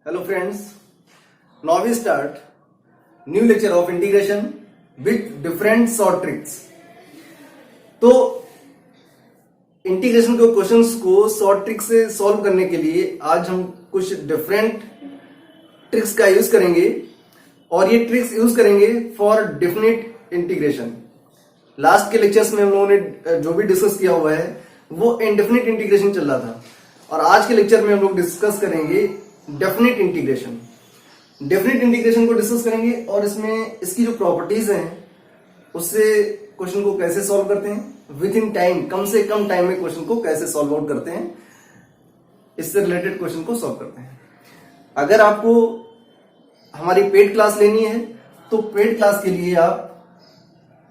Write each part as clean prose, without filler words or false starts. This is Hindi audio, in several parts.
Hello friends, now we start new lecture of integration with different short tricks. तो इंटीग्रेशन के क्वेश्चंस को शॉर्ट ट्रिक से सॉल्व करने के लिए आज हम कुछ डिफरेंट ट्रिक्स का यूज करेंगे और ये ट्रिक्स यूज करेंगे फॉर डेफिनेट इंटीग्रेशन. लास्ट के लेक्चर्स में हम लोगों ने जो भी डिस्कस किया हुआ है वो इनडेफिनिट इंटीग्रेशन चल रहा था और आज के लेक्चर में हम लोग डिस्कस करेंगे डेफिनेट इंटीग्रेशन. डेफिनेट इंटीग्रेशन को डिस्कस करेंगे और इसमें इसकी जो प्रॉपर्टीज हैं उससे क्वेश्चन को कैसे सॉल्व करते हैं विद इन टाइम, कम से कम टाइम में क्वेश्चन को कैसे सॉल्व आउट करते हैं, इससे रिलेटेड क्वेश्चन को सॉल्व करते हैं. अगर आपको हमारी पेड क्लास लेनी है तो पेड क्लास के लिए आप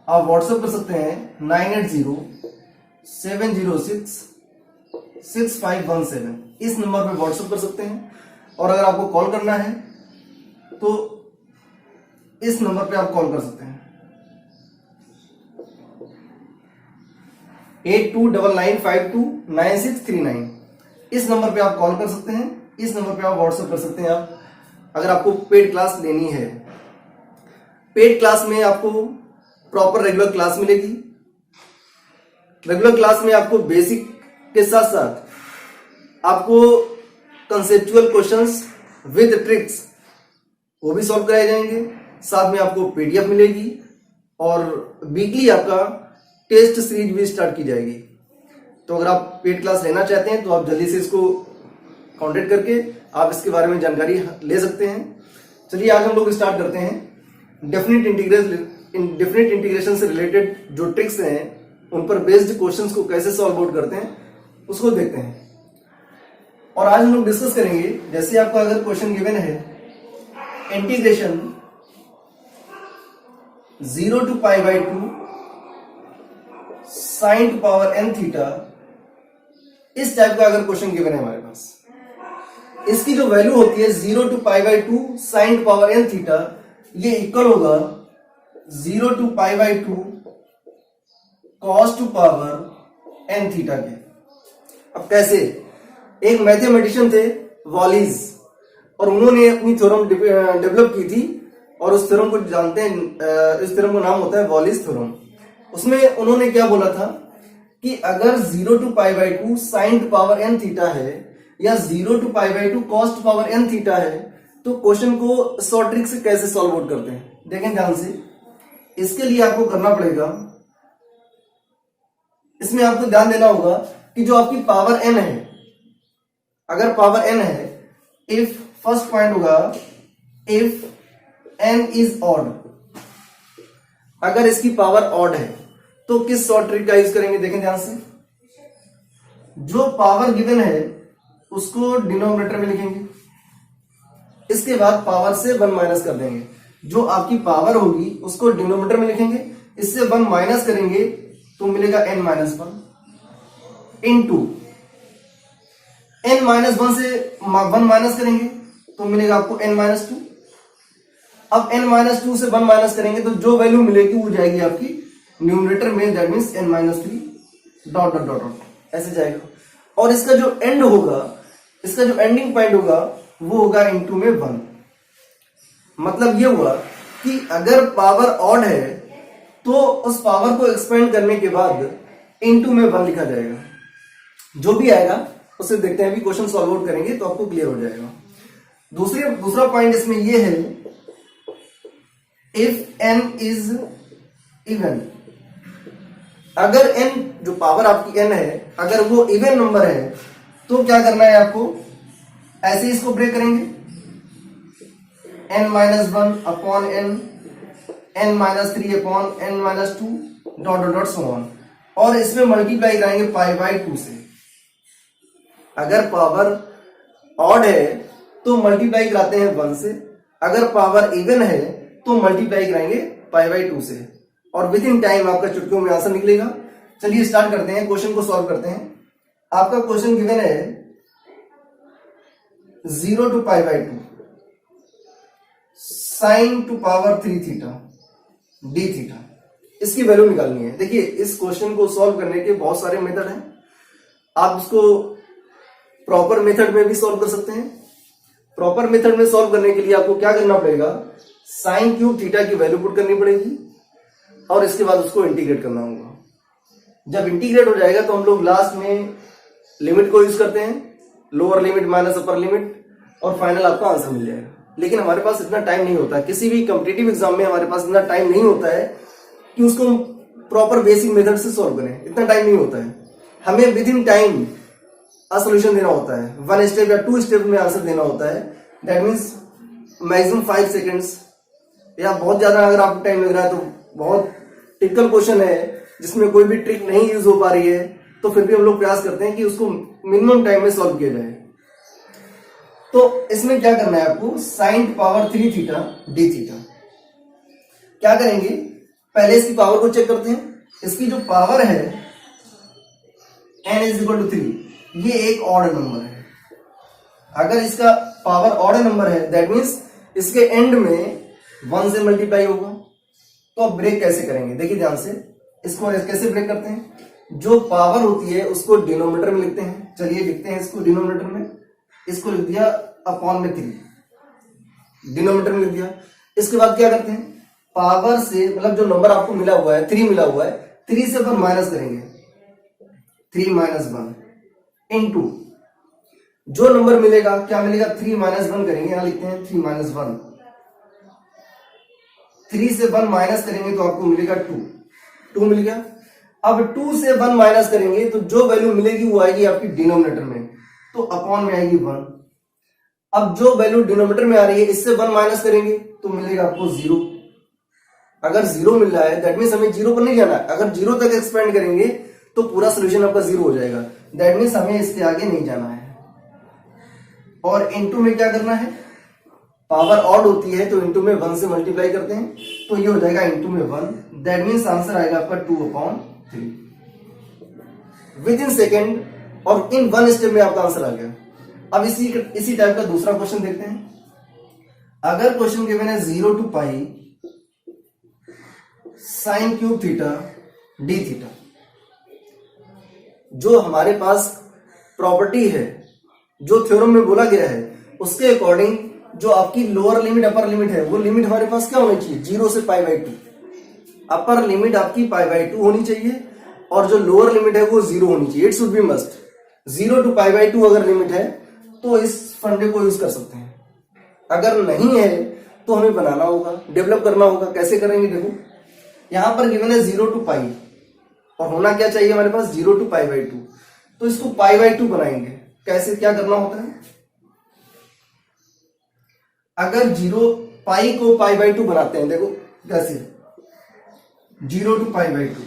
व्हाट्सएप कर सकते हैं 9807066517. इस नंबर पे व्हाट्सएप कर सकते हैं. और अगर आपको कॉल करना है तो इस नंबर पे आप कॉल कर सकते हैं 8299529639. इस नंबर पे आप कॉल कर सकते हैं, इस नंबर पे आप व्हाट्सएप कर सकते हैं. आप अगर आपको पेड क्लास लेनी है, पेड क्लास में आपको प्रॉपर रेगुलर क्लास मिलेगी. रेगुलर क्लास में आपको बेसिक के साथ साथ आपको कंसेप्चुअल क्वेश्चंस विद ट्रिक्स वो भी सॉल्व कराए जाएंगे. साथ में आपको पीडीएफ मिलेगी और वीकली आपका टेस्ट सीरीज भी स्टार्ट की जाएगी. तो अगर आप पेड क्लास लेना चाहते हैं तो आप जल्दी से इसको कांटेक्ट करके आप इसके बारे में जानकारी ले सकते हैं. चलिए आज हम लोग स्टार्ट करते हैं डेफिनेट इंटीग्रेशन से रिलेटेड जो ट्रिक्स हैं उन पर बेस्ड क्वेश्चंस को कैसे सॉल्व आउट करते हैं उसको देखते हैं. और आज हम लोग डिस्कस करेंगे, जैसे आपका अगर क्वेश्चन गिवन है integration 0 to π/2 sin power n theta, इस टाइप का अगर क्वेश्चन गिवन है हमारे पास, इसकी जो वैल्यू होती है 0 to π/2 sin पावर n थीटा, ये इक्वल होगा 0 to π/2 cos to power n थीटा के. अब कैसे? एक मैथमेटिशियन थे वॉलीज और उन्होंने अपनी थ्योरम डेवलप की थी और उस थ्योरम को जानते हैं, इस थ्योरम का नाम होता है वॉलीज थ्योरम. उसमें उन्होंने क्या बोला था कि अगर 0 to π/2 sin power n theta है या 0 to π/2 cos power n theta है तो क्वेश्चन को शॉर्ट ट्रिक से कैसे सॉल्व आउट करते हैं. देखें ध्यान से. इसके लिए आपको करना पड़ेगा, इसमें आपको ध्यान देना होगा कि जो आपकी पावर n है, अगर पावर n है, इफ फर्स्ट पॉइंट होगा इफ n इज ऑड, अगर इसकी पावर ऑड है तो किस शॉर्ट ट्रिक का यूज करेंगे. देखें ध्यान से. जो पावर गिवन है उसको डिनोमिनेटर में लिखेंगे, इसके बाद पावर से 1 माइनस कर देंगे. जो आपकी पावर होगी उसको डिनोमिनेटर में लिखेंगे, इससे 1 माइनस करेंगे तो मिलेगा n-1 इनटू n-1 से 1 माइनस करेंगे तो मिलेगा आपको n-2. अब n-2 से 1 माइनस करेंगे तो जो वैल्यू मिलेगी वो जाएगी आपकी न्यूमरेटर में, that means n-3 dot dot dot dot ऐसे जाएगा. और इसका जो एंड होगा, इसका जो एंडिंग पॉइंट होगा वो होगा इनटू में 1. मतलब ये हुआ कि अगर पावर ऑड है तो उस पावर को एक्सपेंड करने के बाद इनटू में 1 लिखा जाएगा. जो भी आएगा उससे देखते हैं, अभी क्वेश्चन सॉल्व आउट करेंगे तो आपको क्लियर हो जाएगा. दूसरा पॉइंट इसमें ये है इफ n इज इवन, अगर n जो पावर आपकी n है अगर वो इवन नंबर है तो क्या करना है आपको, ऐसे इसको ब्रेक करेंगे n-1 upon n, n-3 upon n-2 dot dot dot so on, और इसमें मल्टीप्लाई कराएंगे π/2 से. अगर पावर ऑड है तो मल्टीप्लाई कराते हैं 1 से, अगर पावर इवन है तो मल्टीप्लाई कराएंगे π/2 से, और विद इन टाइम आपका चुटकियों में आंसर निकलेगा. चलिए स्टार्ट करते हैं, क्वेश्चन को सॉल्व करते हैं. आपका क्वेश्चन गिवन है 0 to π/2 sin to power 3 theta d theta, इसकी वैल्यू निकालनी है. देखिए इस क्वेश्चन को सॉल्व करने के बहुत सारे मेथड हैं. आप इसको प्रॉपर मेथड में भी सॉल्व कर सकते हैं प्रॉपर मेथड में सॉल्व करने के लिए आपको क्या करना पड़ेगा, साइन क्यूब थीटा की वैल्यू पुट करनी पड़ेगी और इसके बाद उसको इंटीग्रेट करना होगा। जब इंटीग्रेट हो जाएगा तो हम लोग लास्ट में लिमिट को यूज करते हैं, lower limit minus upper limit, और फाइनल आपका आंसर मिल जाएगा। लेकिन हमारे पास इतना टाइम नहीं होता, किसी भी कॉम्पिटिटिव एग्जाम में हमारे पास इतना टाइम नहीं होता है कि उसको प्रॉपर बेसिक मेथड से सॉल्व करें, इतना टाइम नहीं होता है। हमें विद इन टाइम सोल्यूशन देना होता है, 1 स्टेप या 2 स्टेप में आंसर देना होता है। दैट मीन्स मैक्सिमम 5 सेकेंड्स या बहुत ज्यादा अगर आपको टाइम लग रहा है तो बहुत टिपिकल क्वेश्चन है जिसमें कोई भी ट्रिक नहीं यूज हो पा रही है, तो फिर भी हम लोग प्रयास करते हैं कि उसको मिनिमम टाइम में सॉल्व किया जाए। तो इसमें क्या करना है आपको, sine power 3 theta D theta. क्या करेंगे, पहले इसकी पावर को चेक करते हैं। इसकी जो पावर है n इज इक्वल टू 3, ये एक ऑड नंबर है। अगर इसका पावर ऑड नंबर है दैट मीन्स इसके एंड में 1 से मल्टीप्लाई होगा। तो अब ब्रेक कैसे करेंगे, देखिए ध्यान से, इसको कैसे ब्रेक करते हैं। जो पावर होती है उसको डिनोमिनेटर में लिखते हैं। चलिए लिखते हैं इसको डिनोमिनेटर में, इसको लिख दिया अपॉन में 3, डिनोमिनेटर में लिख दिया। इसके बाद क्या करते हैं, पावर से मतलब जो नंबर आपको मिला हुआ है 3 मिला हुआ है, 3 से 1 माइनस करेंगे, 3 माइनस 1 इनटू जो नंबर मिलेगा, क्या मिलेगा, 3 माइनस 1 करेंगे, यहां लिखते हैं 3 माइनस 1, 3 से 1 माइनस करेंगे तो आपको मिलेगा 2 मिल गया। अब 2 से 1 माइनस करेंगे तो जो वैल्यू मिलेगी वो आएगी आपकी डिनोमिनेटर में, तो अपॉन में आएगी 1। अब जो वैल्यू डिनोमिनेटर में आ रही है इससे 1 माइनस करेंगे तो मिलेगा आपको 0। अगर 0 मिल रहा है दैट मीन्स हमें 0 पर नहीं जाना है। अगर 0 तक एक्सपेंड करेंगे तो पूरा सोल्यूशन आपका 0 हो जाएगा, दैट मीन्स हमें इसके आगे नहीं जाना है। और इनटू में क्या करना है, पावर ऑड होती है तो इनटू में 1 से मल्टीप्लाई करते हैं, तो ये हो जाएगा इनटू में 1, दैट मीन्स आंसर आएगा आपका 2/3 विद इन सेकेंड, और इन 1 स्टेप में आपका आंसर आ गया। अब इसी टाइप का दूसरा क्वेश्चन देखते हैं। अगर क्वेश्चन गिवन है 0 to pi sine cube theta D theta, जो हमारे पास प्रॉपर्टी है, जो थ्योरम में बोला गया है, उसके अकॉर्डिंग जो आपकी लोअर लिमिट अपर लिमिट है वो लिमिट हमारे पास क्या होनी चाहिए, 0 से π/2। अपर लिमिट आपकी π/2 होनी चाहिए और जो लोअर लिमिट है वो 0 होनी चाहिए। It should be must 0 to π/2 अगर लिमिट है तो इस फंडे को यूज कर सकते हैं। अगर नहीं है तो हमें बनाना होगा, डेवलप करना होगा। कैसे करेंगे, देखो यहां पर गिवन है 0 to π और होना क्या चाहिए हमारे पास 0 to π/2, तो इसको π/2 बनाएंगे। कैसे, क्या करना होता है, अगर 0 पाई को π/2 बनाते हैं, देखो कैसे 0 to π/2,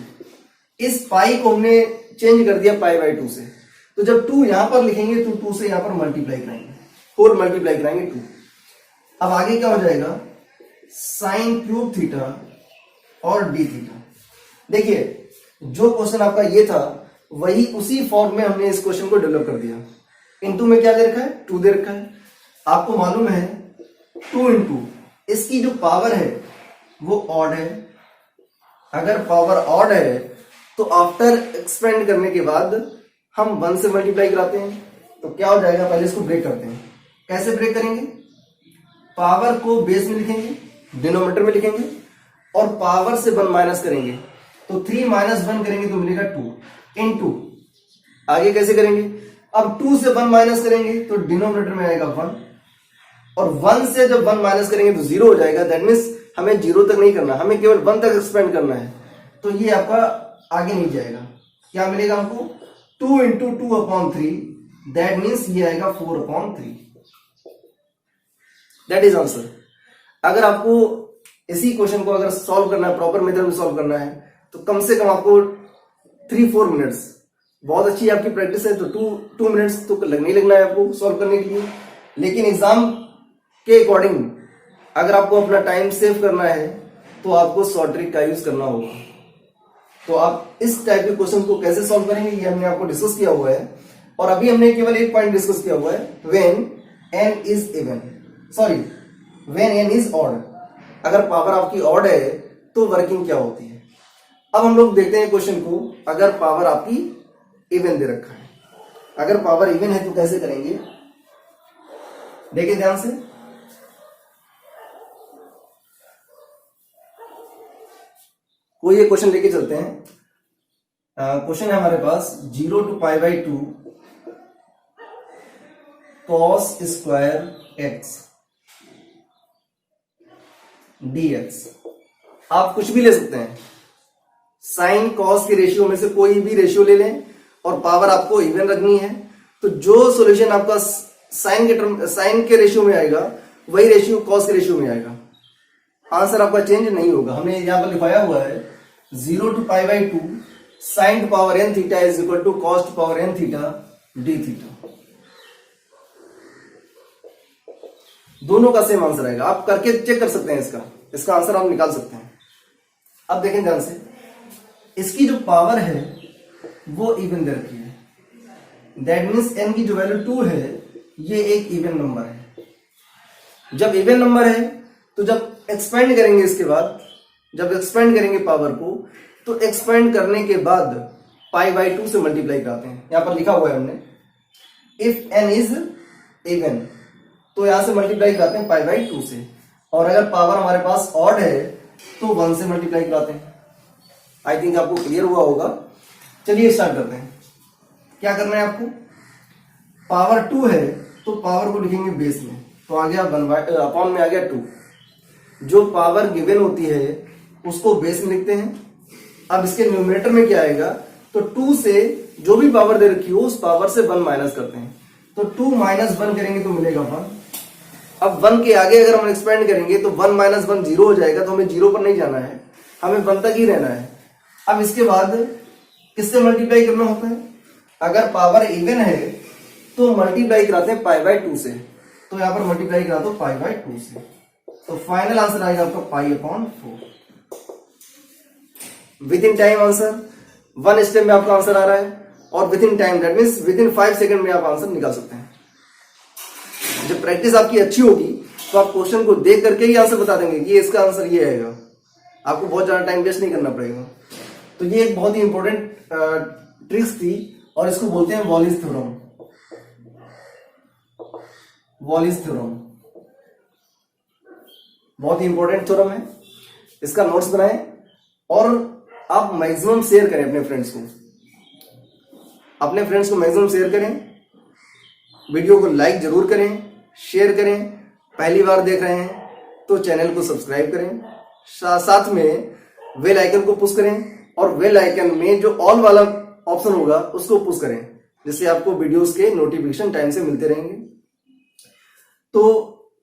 इस पाई को हमने चेंज कर दिया π/2 से, तो जब 2 यहां पर लिखेंगे तो 2 से यहां पर मल्टीप्लाई कराएंगे, 4 मल्टीप्लाई कराएंगे 2। अब आगे क्या हो जाएगा, साइन क्यूब थीटा और डी थीटा। देखिए जो क्वेश्चन आपका ये था वही उसी फॉर्म में हमने इस क्वेश्चन को डेवलप कर दिया। इनटू में क्या दे रखा है, 2 दे रखा है। आपको मालूम है 2 इंटू इसकी जो पावर है वो ऑड है। अगर पावर ऑड है तो आफ्टर एक्सपेंड करने के बाद हम 1 से मल्टीप्लाई कराते हैं, तो क्या हो जाएगा, पहले इसको ब्रेक करते हैं। कैसे ब्रेक करेंगे, पावर को बेस में लिखेंगे, डिनोमिनेटर में लिखेंगे और पावर से 1 माइनस करेंगे, तो 3 माइनस 1 करेंगे तो मिलेगा 2 इनटू, आगे कैसे करेंगे, अब 2 से 1 माइनस करेंगे तो डिनोमिनेटर में आएगा 1 और 1 से जब 1 माइनस करेंगे तो 0 हो जाएगा। दैट मीन्स हमें 0 तक नहीं करना, हमें केवल 1 तक एक्सपेंड करना है, तो ये आपका आगे नहीं जाएगा। क्या मिलेगा हमको, 2 इंटू 2/3, दैट मीन्स ये आएगा 4/3। That is answer. अगर आपको इसी क्वेश्चन को अगर सॉल्व करना है, प्रॉपर मेथड में सॉल्व करना है, तो कम से कम आपको 3-4 मिनट्स, बहुत अच्छी आपकी प्रैक्टिस है तो 2 मिनट्स तो नहीं लगना है आपको सॉल्व करने के लिए। लेकिन एग्जाम के अकॉर्डिंग अगर आपको अपना टाइम सेव करना है तो आपको शॉर्ट ट्रिक का यूज करना होगा। तो आप इस टाइप के क्वेश्चन को कैसे सॉल्व करेंगे ये हमने आपको डिस्कस किया हुआ है। और अभी हमने केवल एक पॉइंट डिस्कस किया हुआ है, when n is even, sorry when n is odd. अगर पावर आपकी ऑड है तो वर्किंग क्या होती है। अब हम लोग देखते हैं क्वेश्चन को, अगर पावर आपकी इवन दे रखा है, अगर पावर इवन है तो कैसे करेंगे। देखिए ध्यान से, कोई ये क्वेश्चन लेके चलते हैं। क्वेश्चन है हमारे पास 0 to π/2 cos square x dx। आप कुछ भी ले सकते हैं, साइन कॉस के रेशियो में से कोई भी रेशियो ले लें और पावर आपको इवन रखनी है, तो जो सॉल्यूशन आपका साइन के रेशियो में आएगा वही रेशियो कॉस के रेशियो में आएगा। आंसर आपका चेंज नहीं होगा। हमने यहां पर लिखाया हुआ है 0 to π/2 sin to power n theta is equal to cos to power n theta d theta. दोनों का सेम आंसर आएगा। आप करके चेक कर सकते हैं, इसका आंसर आप निकाल सकते हैं। अब देखें ध्यान से, इसकी जो पावर है वो इवन दे रखी है, दैट मीन्स n की जो वैल्यू 2 है ये एक इवन नंबर है। जब इवन नंबर है तो जब एक्सपेंड करेंगे, इसके बाद जब एक्सपेंड करेंगे पावर को, तो एक्सपेंड करने के बाद π/2 से मल्टीप्लाई कराते हैं। यहां पर लिखा हुआ है हमने इफ n इज इवन, तो यहां से मल्टीप्लाई कराते हैं π/2 से, और अगर पावर हमारे पास ऑड है तो 1 से मल्टीप्लाई कराते हैं। आई थिंक आपको क्लियर हुआ होगा। चलिए स्टार्ट करते हैं। क्या करना है आपको, पावर 2 है तो पावर को लिखेंगे बेस में, तो आ गया 1 अपॉन में आ गया 2। जो पावर गिवन होती है उसको बेस में लिखते हैं। अब इसके न्यूमरेटर में क्या आएगा, तो 2 से जो भी पावर दे रखी हो उस पावर से 1 माइनस करते हैं, तो 2 - 1 करेंगे तो मिलेगा 1। अब 1 के आगे अगर हम एक्सपेंड करेंगे तो 1 - 1 0 हो जाएगा, तो हमें 0 पर नहीं जाना है, हमें 1 तक ही रहना है। अब इसके बाद किससे मल्टीप्लाई करना होता है, अगर पावर इवन है तो मल्टीप्लाई कराते हैं π/2 से, तो यहां पर मल्टीप्लाई करा दो π/2 से, तो फाइनल आंसर आएगा आपका π/4। Within time answer, 1 step में आपका आंसर आ रहा है, और within time that means within 5 second में आप आंसर निकाल सकते हैं। जब प्रैक्टिस आपकी अच्छी होगी तो आप क्वेश्चन को देख करके ही आंसर बता देंगे कि इसका आंसर ये आएगा। आपको बहुत ज्यादा टाइम वेस्ट नहीं करना पड़ेगा। तो ये एक बहुत ही इंपॉर्टेंट ट्रिक्स थी, और इसको बोलते हैं वॉलिस थ्योरम। वॉलिस थ्योरम बहुत ही इंपॉर्टेंट थ्योरम है, इसका नोट्स बनाएं और आप मैक्सिमम शेयर करें अपने फ्रेंड्स को। मैक्सिमम शेयर करें, वीडियो को लाइक जरूर करें, शेयर करें। पहली बार देख रहे हैं तो चैनल को सब्सक्राइब करें, साथ में बेल आइकन को पुश करें, और बेल आइकन में जो ऑल वाला ऑप्शन होगा उसको पुश करें, जिससे आपको वीडियोस के नोटिफिकेशन टाइम से मिलते रहेंगे। तो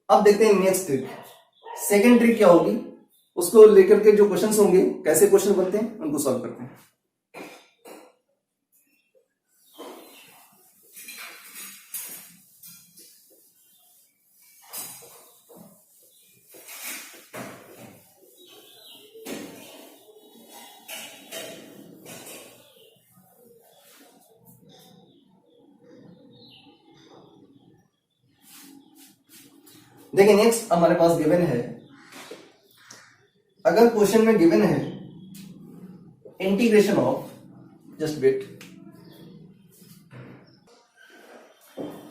अब देखते हैं नेक्स्ट ट्रिक। सेकेंड ट्रिक क्या होगी, उसको लेकर के जो क्वेश्चंस होंगे, कैसे क्वेश्चन बनते हैं उनको सॉल्व करते हैं। देखिए नेक्स्ट हमारे पास गिवन है, अगर क्वेश्चन में गिवन है इंटीग्रेशन ऑफ, जस्ट वेट,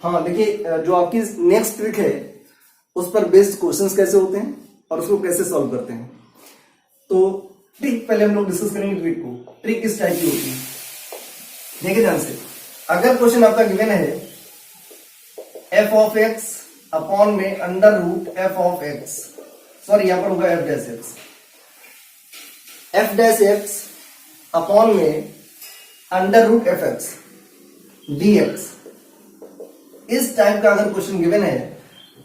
हाँ देखिए जो आपकी नेक्स्ट ट्रिक है उस पर बेस्ड क्वेश्चंस कैसे होते हैं और उसको कैसे सॉल्व करते हैं। तो ट्रिक पहले हम लोग डिस्कस करेंगे ट्रिक को। ट्रिक किस टाइप की होती है, देखिए ध्यान से। अगर क्वेश्चन आपका गिवन है f ऑफ x अपॉन में under root f of x, sorry यहां पर होगा f dash x, f dash x upon में under root f x dx, इस टाइप का अगर क्वेश्चन गिवन है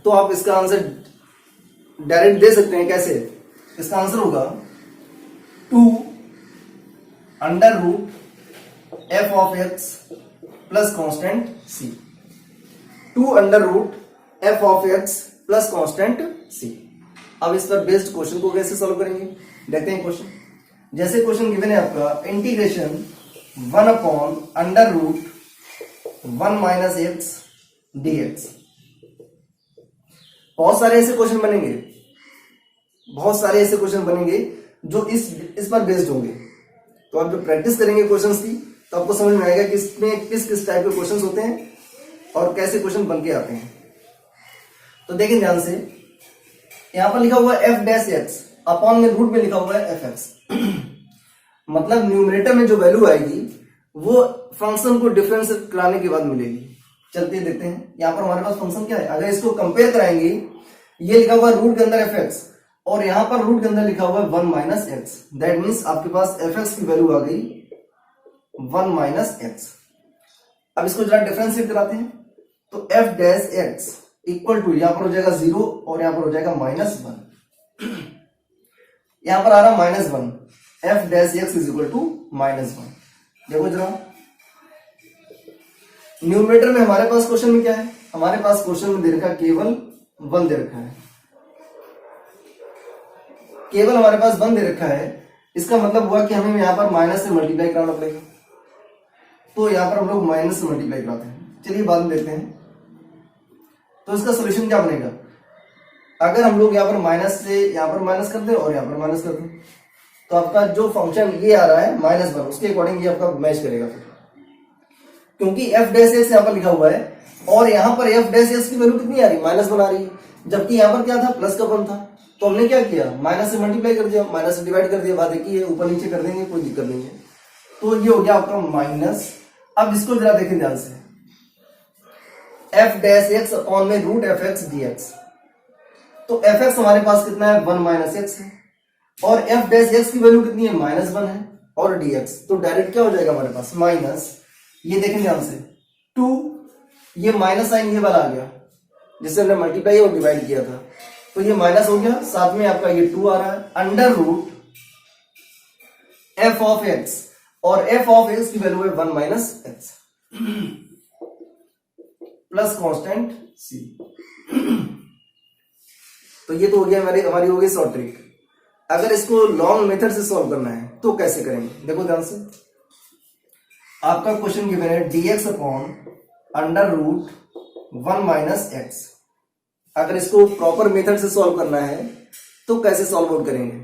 तो आप इसका आंसर डायरेक्ट दे सकते हैं। कैसे, इसका आंसर होगा 2 under root f of x plus constant c, 2 under root f of x plus constant c। अब इस पर बेस्ड क्वेश्चन को कैसे सॉल्व करेंगे, देखते हैं क्वेश्चन। जैसे क्वेश्चन गिवन है आपका integration 1 upon under root 1 minus x dx। बहुत सारे ऐसे क्वेश्चन बनेंगे, बहुत सारे ऐसे क्वेश्चन बनेंगे जो इस पर बेस्ड होंगे। तो आप जब प्रैक्टिस करेंगे क्वेश्चंस की तो आपको समझ में आएगा कि इसमें किस किस टाइप के क्वेश्चंस होते हैं और कैसे क्वेश्चन बन के आते हैं। तो देखें ध्यान से, यहां पर लिखा हुआ है एफ डैश एक्स, अपॉन में रूट में लिखा हुआ है एफ एक्स। मतलब न्यूमरेटर में जो वैल्यू आएगी वो फंक्शन को डिफरेंशिएट कराने के बाद मिलेगी। चलते देखते हैं यहां पर हमारे पास फंक्शन क्या है। अगर इसको कंपेयर कराएंगे, ये लिखा हुआ है रूट के अंदर एफ एक्स और यहां पर रूट के अंदर लिखा हुआ है 1 माइनस एक्स, दैट मीन्स आपके पास एफ एक्स की वैल्यू आ गई 1 माइनस एक्स। अब इसको जरा डिफरेंशिएट कराते हैं, तो f dash x equal to यहां पर हो जाएगा 0 और यहां पर हो जाएगा -1। यहां पर आ रहा -1, f dash x is equal to -1। देखो जरा न्यूमरेटर में हमारे पास क्वेश्चन में क्या है, हमारे पास क्वेश्चन में दे रखा है केवल 1 दे रखा है, केवल हमारे पास 1 दे रखा है। इसका मतलब हुआ कि हमें यहां पर माइनस से मल्टीप्लाई कराना पड़ेगा, तो यहां पर हम लोग माइनस से मल्टीप्लाई कराते हैं। चलिए बाद में देखते हैं। तो इसका सोल्यूशन क्या बनेगा, अगर हम लोग यहां पर माइनस से यहां पर माइनस कर दें और यहां पर माइनस कर दें, तो आपका जो फंक्शन ये आ रहा है -1, उसके अकॉर्डिंग ये आपका मैच करेगा फिर, क्योंकि एफ डैश एक्स यहां पर लिखा हुआ है और यहां पर एफ डैश एक्स की वैल्यू कितनी आ रही है, -1 आ रही है, जबकि यहां पर क्या था, प्लस का 1 था। तो हमने क्या किया, माइनस से मल्टीप्लाई कर दिया, माइनस से डिवाइड कर दिया, बात एक ही है, ऊपर नीचे कर देंगे, कोई दिक्कत नहीं है। तो ये हो गया आपका माइनस। अब इसको जरा देखें ध्यान से, एफ डैश एक्स अपॉन में root f x d x. तो एफ एक्स हमारे पास कितना है, 1 माइनस एक्स है, और एफ डैश एक्स की वैल्यू कितनी है, -1 है, और डी एक्स। तो डायरेक्ट क्या हो जाएगा हमारे पास, माइनस, ये देखें ध्यान से 2, ये माइनस साइन ये वाला आ गया जिससे हमने मल्टीप्लाई और डिवाइड किया था, तो ये माइनस हो गया, साथ में आपका ये 2 आ रहा है, under root f of x, और एफ ऑफ एक्स की वैल्यू है 1 minus x plus constant c. तो ये तो हो गया हमारी हो गई शॉर्ट ट्रिक। अगर इसको लॉन्ग मेथड से सॉल्व करना है तो कैसे करेंगे, देखो ध्यान से, आपका क्वेश्चन गिवन है dx upon under root 1 minus x. अगर इसको प्रॉपर मेथड से सॉल्व करना है तो कैसे सॉल्व आउट करेंगे,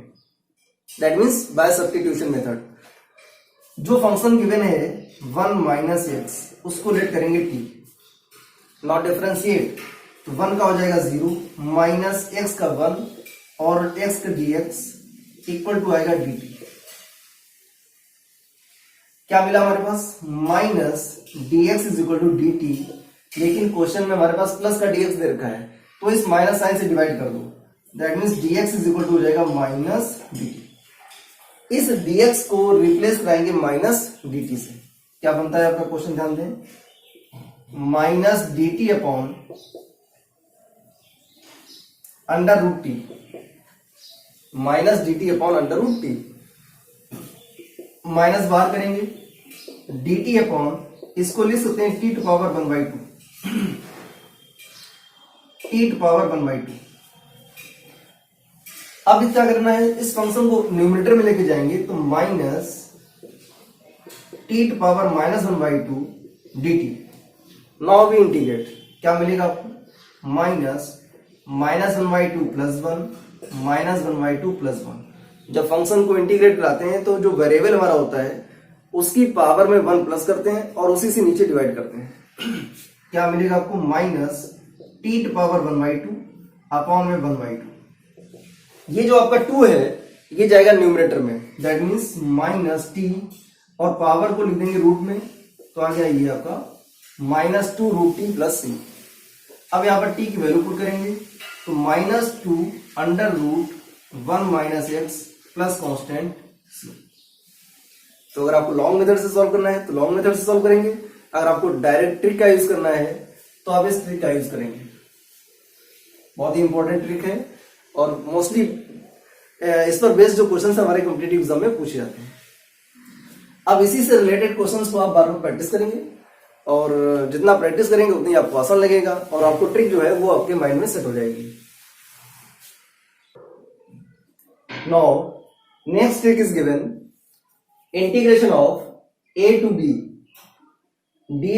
that means by substitution method. जो फंक्शन गिवन है 1 माइनस एक्स, उसको लेट करेंगे t, नॉट डिफरेंशिएट, तो 1 का हो जाएगा 0 माइनस एक्स का 1 और x का dx इक्वल टू आएगा dt। क्या मिला हमारे पास, minus dx is equal to dt, लेकिन क्वेश्चन में हमारे पास प्लस का dx दे रखा है, तो इस माइनस साइन से डिवाइड कर दो, that means dx is equal to हो जाएगा माइनस dt। इस dx को रिप्लेस कराएंगे माइनस dt से, क्या बनता है आपका क्वेश्चन, ध्यान दें, minus dt upon under root t, minus dt upon under root t, minus बाहर करेंगे, dt अपॉन, इसको लिख सकते हैं t to power 1/2, t to power 1/2। अब क्या करना है, इस फंक्शन को न्यूमरेटर में लेके जाएंगे, तो minus t to power -1/2 dt। Now we integrate, क्या मिलेगा आपको, माइनस -1/2 प्लस 1 -1/2 प्लस 1। जब फंक्शन को इंटीग्रेट कराते हैं तो जो वेरिएबल हमारा होता है उसकी पावर में 1 प्लस करते हैं और उसी से नीचे डिवाइड करते हैं। क्या मिलेगा आपको, minus t to power 1/2 upon में 1/2। ये जो आपका 2 है ये जाएगा न्यूमरेटर में, दैट मीन्स माइनस t, और पावर को लिख देंगे रूट में, तो आ गया ये आपका -2 रूट टी प्लस सी। अब यहां पर t की वैल्यू पुट करेंगे, तो -2 under root 1 minus x plus constant c. तो अगर आपको लॉन्ग मेथड से सॉल्व करना है तो लॉन्ग मेथड से सॉल्व करेंगे, अगर आपको डायरेक्ट ट्रिक का यूज करना है तो आप इस ट्रिक का यूज करेंगे। बहुत ही इंपॉर्टेंट ट्रिक है और मोस्टली इस पर बेस्ड जो क्वेश्चंस हमारे कॉम्पिटिटिव एग्जाम में पूछे जाते हैं। अब इसी से रिलेटेड क्वेश्चंस को आप बार बार प्रैक्टिस करेंगे, और जितना प्रैक्टिस करेंगे उतनी आपको आसान लगेगा और आपको ट्रिक जो है वो आपके माइंड में सेट हो जाएगी। Now next trick is given, integration of a to b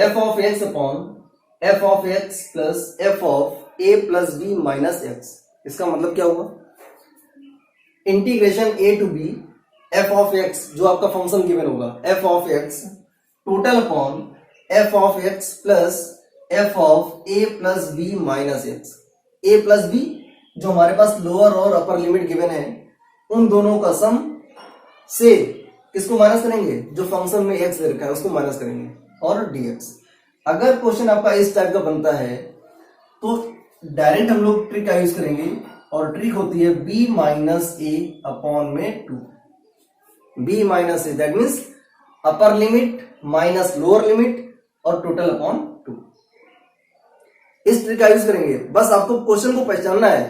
f of x upon f of x plus f of a plus b minus x। इसका मतलब क्या हुआ, integration a to b f of x, जो आपका फंक्शन गिवन होगा f of x total upon f of x plus f of a plus b minus x। A plus b, जो हमारे पास लोअर और अपर लिमिट गिवन है, उन दोनों का सम से किसको माइनस करेंगे, जो फंक्शन में एक्स दे रखा है उसको माइनस करेंगे, और dx। अगर क्वेश्चन आपका इस टाइप का बनता है तो डायरेक्ट हम लोग ट्रिक का यूज करेंगे, और ट्रिक होती है b माइनस ए अपॉन में 2। b minus A that means upper limit minus lower limit और टोटल अपॉन 2। इस ट्रिक का यूज करेंगे। बस आपको क्वेश्चन को पहचानना है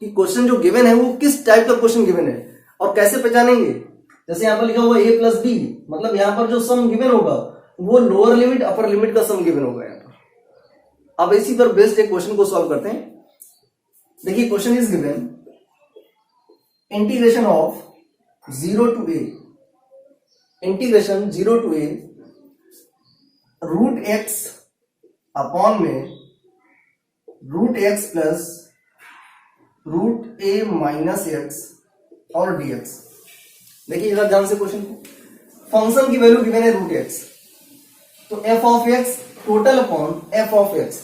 कि क्वेश्चन जो गिवन है वो किस टाइप का क्वेश्चन गिवन है, और कैसे पहचानेंगे। जैसे यहाँ पर लिखा हुआ a प्लस बी, मतलब यहाँ पर जो सम गिवन होगा वो लोअर लिमिट अपर लिमिट का सम गिवन होगा यहाँ पर। अब इसी पर बेस्ड एक क्वेश्चन को सॉल्व करते हैं। देखिए question is given integration of 0 to a, integration 0 to a root x upon में root x plus root a minus x और dx। देखिए जरा ध्यान से क्वेश्चन को, फंक्शन की वैल्यू गिवन है रूट एक्स, तो F of x total upon F of x,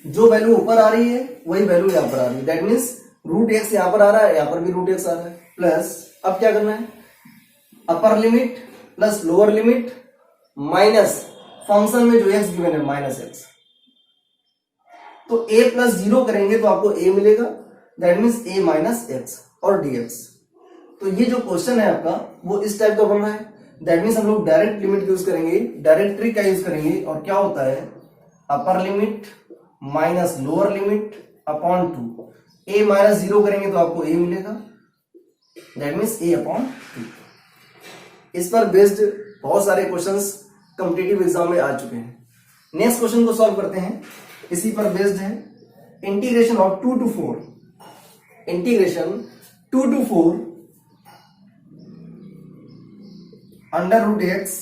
जो वैल्यू ऊपर आ रही है वही वैल्यू यहां पर आ रही है, दैट मीन्स रूट एक्स यहां पर आ रहा है, यहां पर भी रूट एक्स आ रहा है, प्लस अब क्या करना है, अपर limit plus lower limit minus function में जो एक्स गिवन है माइनस एक्स। तो a प्लस 0 करेंगे तो आपको a मिलेगा, that means a minus x और dx। तो ये जो क्वेश्चन है आपका वो इस टाइप का बन रहा है, दैट मीन्स हम लोग डायरेक्ट लिमिट यूज करेंगे, डायरेक्ट ट्रिक का यूज करेंगे, और क्या होता है upper limit minus lower limit upon 2। a minus 0 करेंगे तो आपको a मिलेगा, दैट मीन्स a अपॉन 2। इस पर बेस्ड बहुत सारे क्वेश्चंस कॉम्पिटिटिव एग्जाम में आ चुके हैं। नेक्स्ट क्वेश्चन को सॉल्व करते हैं, इसी पर बेस्ड है। Integration of 2 to 4, integration 2 to 4 under root x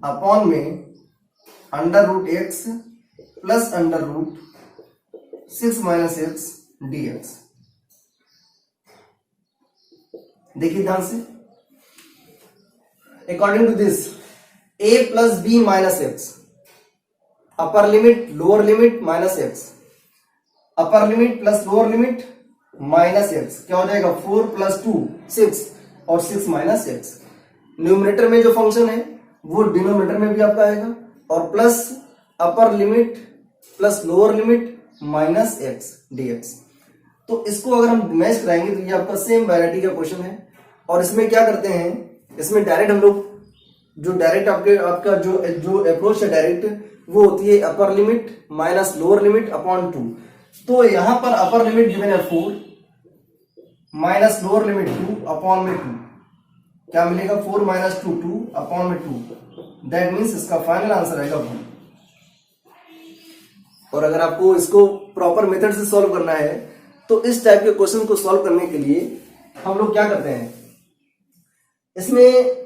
upon में under root x plus under root 6 minus x dx। देखिए ध्यान से, according to this a plus b minus x, upper limit lower limit minus x, upper limit plus lower limit minus x, क्या हो जाएगा 4 प्लस 2 6 और 6 माइनस एक्स। न्यूमरेटर में जो फंक्शन है वो डिनोमिनेटर में भी आपका आएगा, और प्लस अपर limit plus lower limit minus x dx। तो इसको अगर हम मैच कराएंगे तो ये आपका सेम वैरायटी का क्वेश्चन है। और इसमें क्या करते हैं, इसमें डायरेक्ट हम लोग जो डायरेक्ट आपका जो अप्रोच है डायरेक्ट, वो होती है upper limit minus lower limit upon 2। तो यहां पर अपर लिमिट गिवन है 4 माइनस लोअर लिमिट 2 अपॉन में 2, क्या मिलेगा 4 माइनस 2 2 अपॉन में 2, दैट मीन्स इसका फाइनल आंसर आएगा 1। और अगर आपको इसको प्रॉपर मेथड से सॉल्व करना है तो इस टाइप के क्वेश्चन को सॉल्व करने के लिए हम लोग क्या करते हैं, इसमें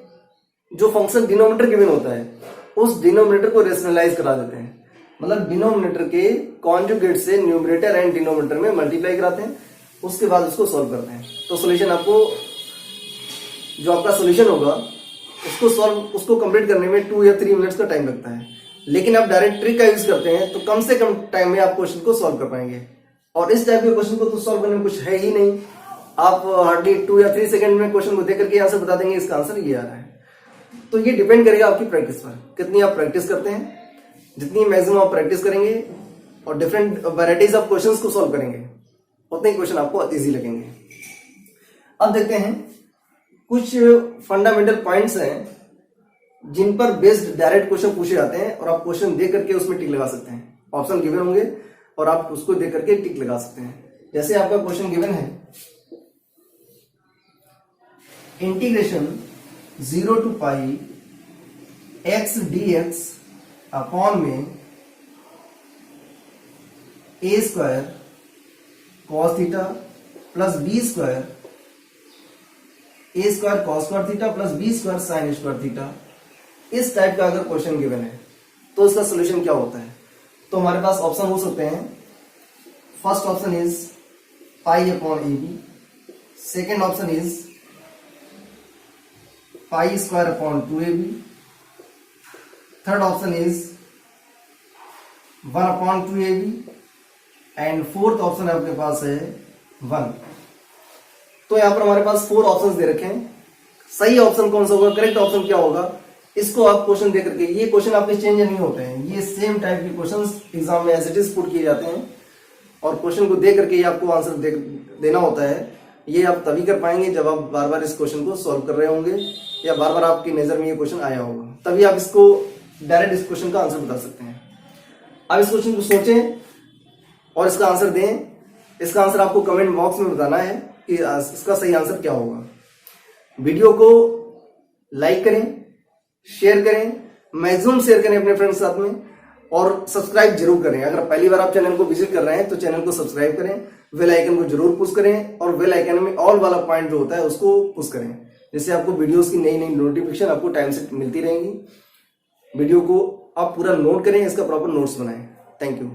जो फंक्शन डिनोमिनेटर गिवन होता है उस डिनोमिनेटर को रेशनलाइज करा देते हैं, मतलब डिनोमिनेटर के कॉन्जुगेट से न्यूमरेटर एंड डिनोमिनेटर में मल्टीप्लाई कराते हैं, उसके बाद उसको सॉल्व करते हैं। तो सॉल्यूशन आपको, जो आपका सॉल्यूशन होगा उसको कंप्लीट करने में 2 या 3 मिनट्स का टाइम लगता है। लेकिन आप डायरेक्ट ट्रिक का यूज करते हैं तो कम से कम टाइम में आप क्वेश्चन को सॉल्व कर पाएंगे। और इस टाइप के क्वेश्चन को तो सॉल्व करने में कुछ है ही नहीं, आप हार्डली 2 या 3 सेकंड में क्वेश्चन को देख करके यहाँ से बता देंगे इसका आंसर ये आ रहा है। तो ये डिपेंड करेगा आपकी प्रैक्टिस पर, कितनी आप प्रैक्टिस करते हैं। जितनी मैक्सिमम आप प्रैक्टिस करेंगे और डिफरेंट वैराइटीज ऑफ क्वेश्चंस को सॉल्व करेंगे, उतने ही क्वेश्चन आपको इजी लगेंगे। अब देखते हैं कुछ फंडामेंटल पॉइंट्स हैं जिन पर बेस्ड डायरेक्ट क्वेश्चन पूछे जाते हैं, और आप क्वेश्चन देख करके उसमें टिक लगा सकते हैं। ऑप्शन गिवन होंगे और आप उसको देख करके टिक लगा सकते हैं। जैसे आपका क्वेश्चन गिवन है, integration 0 to pi x dx upon में a square cos theta plus b square a square cos square theta plus b square sine square theta, इस टाइप का अगर क्वेश्चन गिवन है तो इसका सोल्यूशन क्या होता है। तो हमारे पास ऑप्शन हो सकते हैं, first option is pi upon a b, second option is pi square upon 2ab, third option is 1 upon 2ab, and fourth option आपके पास है 1। तो यहाँ पर हमारे पास 4 ऑप्शंस दे रखे हैं। सही ऑप्शन कौन सा होगा, करेक्ट ऑप्शन क्या होगा, इसको आप क्वेश्चन दे करके, ये क्वेश्चन आपके चेंज नहीं होते हैं, ये सेम टाइप के क्वेश्चंस एग्जाम में एज इट इज पुट किए जाते हैं और क्वेश्चन को दे करके ये आपको आंसर देना होता है। ये आप तभी कर पाएंगे जब आप बार बार इस क्वेश्चन को सॉल्व कर रहे होंगे या बार बार आपकी नजर में ये क्वेश्चन आया होगा, तभी आप इसको डायरेक्ट इस क्वेश्चन का आंसर बता सकते हैं। आप इस क्वेश्चन को सोचें और इसका आंसर दें। इसका आंसर आपको कमेंट बॉक्स में बताना है कि इसका सही आंसर क्या होगा। वीडियो को लाइक करें, शेयर करें, मैक्सिमम शेयर करें अपने फ्रेंड्स के साथ में और सब्सक्राइब जरूर करें। अगर पहली बार आप चैनल को विजिट कर रहे हैं तो चैनल को सब्सक्राइब करें, बेल आइकन को जरूर पुश करें और बेल आइकन में ऑल वाला पॉइंट जो होता है उसको पुश करें, जिससे आपको वीडियोस की नई नई नोटिफिकेशन आपको टाइम से मिलती रहेंगी। वीडियो को आप पूरा नोट करें, इसका प्रॉपर नोट्स बनाएं। Thank you.